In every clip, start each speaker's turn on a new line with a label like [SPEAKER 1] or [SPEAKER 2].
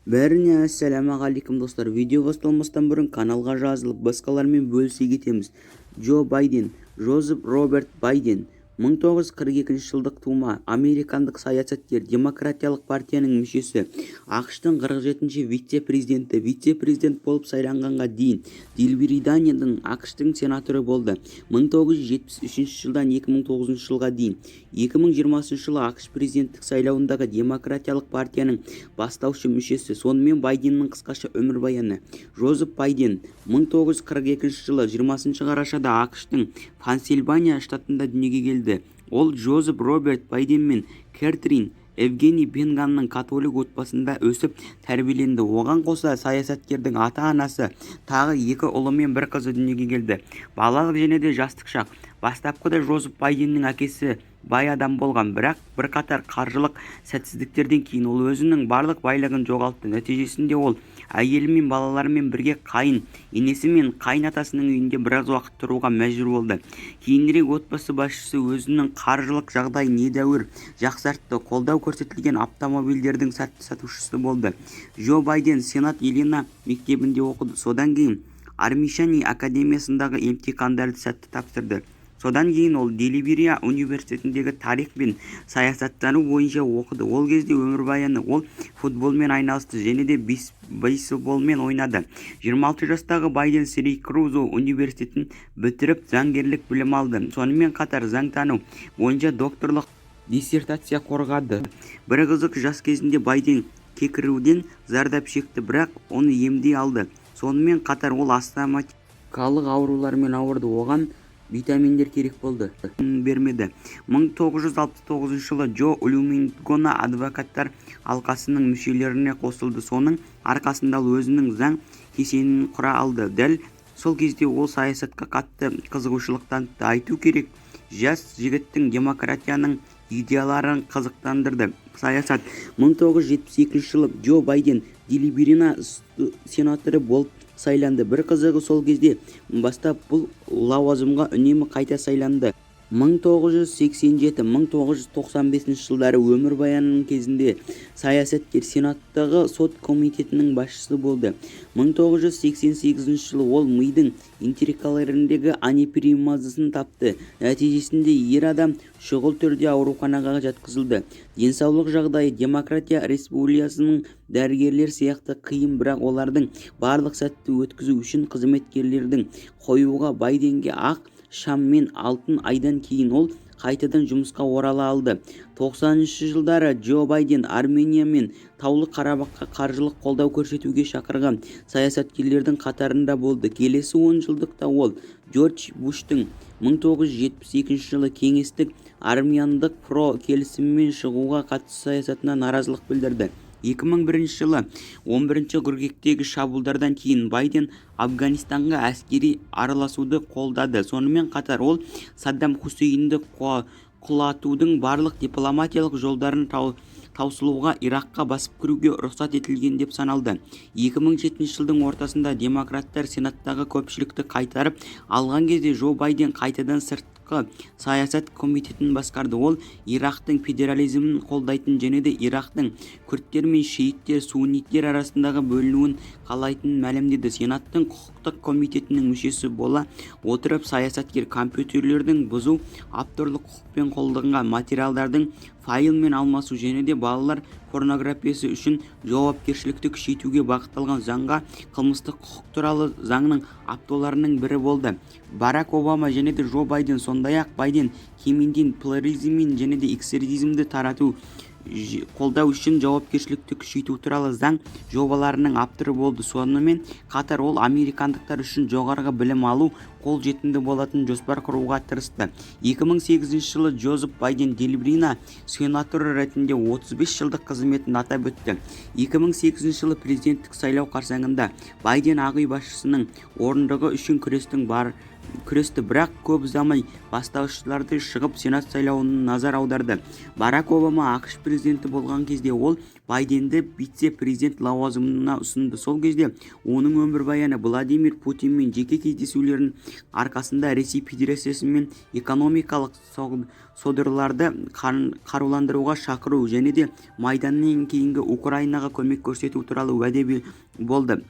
[SPEAKER 1] Бәріне ассалаумағалейкум достар. Видео басталмастан бұрын каналға жазылып, басқалармен бөлісе кетеміз. Джо Байден, Жозеф Роберт Байден, 1942 жылдық тума, американдық саясаткер, демократиялық партияның мүшесі, ақш-тың 47-ші вице-президенті, вице-президент болып сайланғанға дейін Делбриданияның ақш-тың сенаторы болды. 1973 жылдан 2009 жылға дейін 2020 жылы ақш президенттік сайлауындағы демократиялық партияның бастаушы мүшесі. Сонымен Байденнің қысқаша өмірбаяны. Жозеф Байден 1942 жылы 20 қарашада ақш-тың Пенсильвания штатында дүниеге келді. Ол Жозеф Роберт Байден мен Кэтрин Евгений Бенганның католик отбасында өсіп тәрбиеленді. Оған қоса саясаткердің ата-анасы тағы 2 ұлы мен 1 қызы дүниеге келді. Балалық және де жастық шақ. Бастапқыда Жозеф Байденнің әкесі бай адам болған, бірақ бірқатар қаржылық сәтсіздіктерден кейін ол өзінің барлық байлығын жоғалтты. Нәтижесінде ол әйелі мен балаларымен бірге қайын енесі мен қайын атасының үйінде біраз уақыт тұруға мәжбүр болды. Кейінірек отбасы басшысы өзінің қаржылық жағдайын едәуір жақсартты. Қолдау көрсетілген автомобильдердің сәтті сатушысы болды. Джо Байден Сенат Елена мектебінде оқыды. Содан кейін Армишани академиясындағы емтихандарды сәтті тапсырды. Содан кейін ол Делбрия университетіндегі тарих пен саясаттану бойынша оқыды. Ол кезде өмірбаяны ол футболмен айналысты және де бейсболмен ойнады. 26 жастағы Байден Сиракузо университетін бітіріп заңгерлік білім алды. Сонымен қатар заңтану бойынша докторлық диссертация қорғады. Бір қызық, жас кезінде Байден кекіруден зардап шекті, бірақ оны емдей алды. Сонымен қатар ол астматикалық аурулармен ауырды. Оған витаминдер керек болды, бермеді. 1969 жылы Джо Улумингона адвокаттар алқасының мүшелеріне қосылды. Соның арқасында өзінің заң кешенін құра алды. Дәл сол кезде ол саясатқа қатты қызығушылық танытты. Айту керек, жас жігіттің демократияның идеяларын қызықтандырды. Саясат. 1972 жылы Джо Байден Делбрия сенаторы болып сайланды. Бір қызығы, сол кезде бастап бұл лауазымға үнемі қайта сайланды. 1987-1995 жылдары өмірбаянының кезінде саясаткер сенаттағы сот комитетінің басшысы болды. 1988 жылы ол мидың интеллектуалдеріндегі аневризмасын тапты. Нәтижесінде ер адам шұғыл түрде ауруханаға жатқызылды. Денсаулық жағдайы демократия республикасының дәрігерлер сияқты қиын, бірақ олардың барлық сәтті өткізу үшін қызметкерлердің қоюға Байденге ақ шам мен алтын айдан кейін ол қайтадан жұмысқа орала алды. 90-шы жылдары Джо Байден Армения мен Таулы Қарабаққа қаржылық қолдау көрсетуге шақырған саясаткерлердің қатарында болды. Келесі 10 жылдықта ол Джордж Буштың 1972 жылы кеңестік армяндық про келісіммен шығуға қатысты саясатына наразылық білдірді. 2001 жылы 11 қыркүйектегі шабуылдардан кейін Байден Афганистанға әскери араласуды қолдады. Сонымен қатар ол Саддам Хусейнді құлатудың барлық дипломатиялық жолдарын таусылуға Иракқа басып кіруге рұқсат етілген деп саналды. 2007 жылдың ортасында демократтар сенаттағы көпшілікті қайтарып алған кезде Джо Байден қайтадан сыртқы саясат комитетін басқарды. Ол Ирактың федерализмін қолдайтын және де Ирактың күрдтер мен шииттер, сунниттер арасындағы бөлінуін қалайтынын мәлімдеді. Сенаттың құқықтық комитетінің мүшесі бола отырып, саясаткер компьютерлердің бұзу, авторлық құқықпен қолданған материалдардың файлмен алмасу және де балалар порнографиясы үшін жауапкершілікті күшейтуге бағытталған заңға қылмыстық құқық туралы заңның авторларының бірі болды. Барак Обама және де Джо Байден, сондай-ақ Байден кемеңден плурализм және де экстремизмді тарату қолдау үшін жауапкершілікті күшейту туралы заң жобаларының авторы болды. Сонымен қатар ол американдықтар үшін жоғарғы білім алу қолжетімді болатын жоспар құруға тырысты. 2008 жылы Жозеф Байден Делбрия сенаторы ретінде 35 жылдық қызметін атап өтті. 2008 жылы президенттік сайлау қарсаңында Байден Ақ үй басшысының орындығы үшін күрестің күресті, бірақ көп ұзамай бастаушыларды шығып сенат сайлауына назар аударды. Барак Обама ақш президенті болған кезде ол Байденді вице-президент лауазымына ұсынды. Сол кезде оның өмірбаяны Владимир Путинмен жеке кездесулерінің арқасында Ресей Федерациясымен экономикалық содырларды қаруландыруға шақыру және де Майданнан кейінгі Украинаға көмек көрсету туралы уәде болды.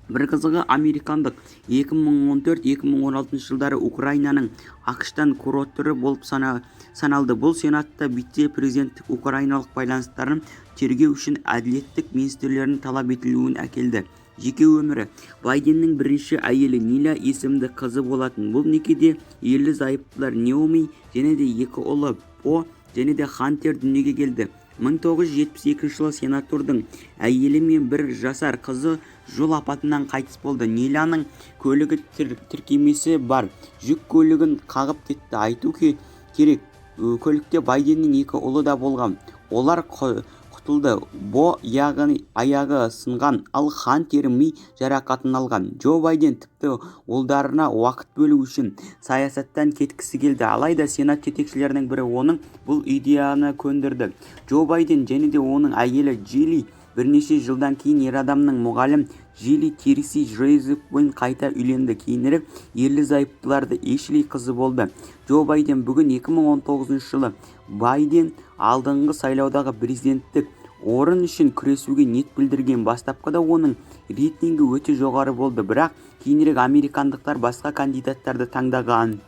[SPEAKER 1] Бір қызығы, американдық 2014-2016 жылдары Украинаның ақштан кураторы болып саналды. Бұл сенатта вице-президенттік украиналық байланыстарын тергеу үшін әділеттік министрлерінің талап етілуін әкелді. Жеке өмірі. Байденнің бірінші әйелі Ниля есімді қызы болатын. Бұл некеде ерлі зайыптылар Неоми және де екі ұлы По және де Хантер дүниеге келді. 1972 жылы сенатордың әйелі мен бір жасар қызы жол апатынан қайтыс болды. Ниляның көлігі тіркемесі бар жүк көлігін қағып кетті. Айту керек, көлікте Байденнің екі ұлы да болған. Олар құтылды. Бо аяғы сынған, ал Хантер ми жарақатын алған. Джо Байден тіпті ұлдарына уақыт бөлу үшін саясаттан кеткісі келді. Алайда сенат жетекшілерінің бірі оның бұл идеяны көндірді. Джо Байден және де оның әйелі Джилли бірнеше жылдан кейін ер адамның мұғалім Джилли Терси Джейзекпен қайта үйленді. Кейінірек ерлі зайыптыларды Эшли қызы болды. Джо Байден бүгін 2019 жылы Байден алдыңғы сайлаудағы президенттік орын үшін күресуге ниет білдірген. Бастапқыда оның рейтингі өте жоғары болды, бірақ кейінірек американдықтар басқа кандидаттарды таңдаған.